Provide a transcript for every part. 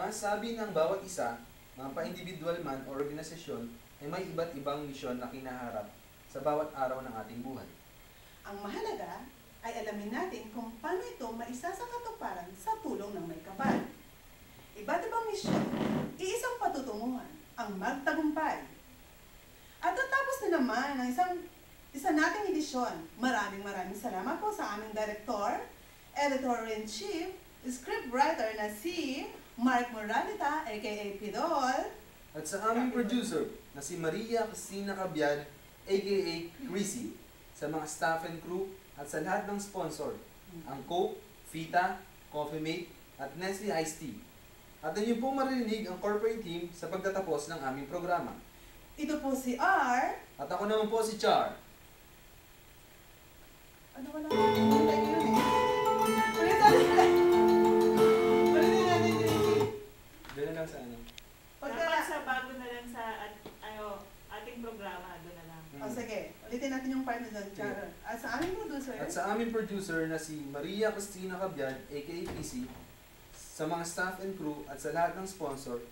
Masasabi ng bawat isa, mapa-individual man o organisasyon, ay may iba't ibang misyon na kinaharap sa bawat araw ng ating buhay. Ang mahalaga ay alamin natin kung paano ito maisasakatuparan sa tulong ng may kapal. Iba't ibang misyon, iisang patutunguhan, ang magtagumpay. At natapos na naman ang isa nating edisyon. Maraming salamat po sa aming Director, Editor-in-Chief, Scriptwriter na si Mark Moralita, aka Pidol. At sa aming producer na si Maria Cristina Cabian, aka Chrissy, sa mga staff and crew at sa lahat ng sponsor, ang Coke, Vita, Coffee Mate, at Nestle Iced Tea. At inyo pong marinig ang corporate team sa pagtatapos ng aming programa. Ito po si R. At ako naman po si Char. Ano wala ko? Hintay ko yun eh. Ulitin natin, Chrissy. Doon na lang sa ano. Dapat sa bago na lang sa ating programa, doon na lang. O sige, ulitin natin yung part na doon, Char. At sa aming producer. At sa aming producer na si Maria Cristina Cabian, aka PC, sa mga staff and crew at sa lahat ng sponsor,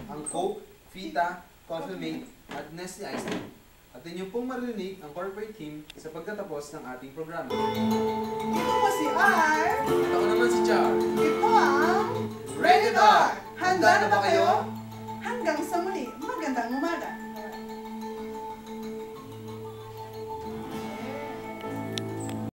ang Coke, Vita, Coffee Mate, at Nestle Iced Tea. At inyo pong marinig ang corporate team sa pagtatapos ng ating programa. Ito po si R. At ako naman si Char. Ito ang Rated R! Handa na ba kayo?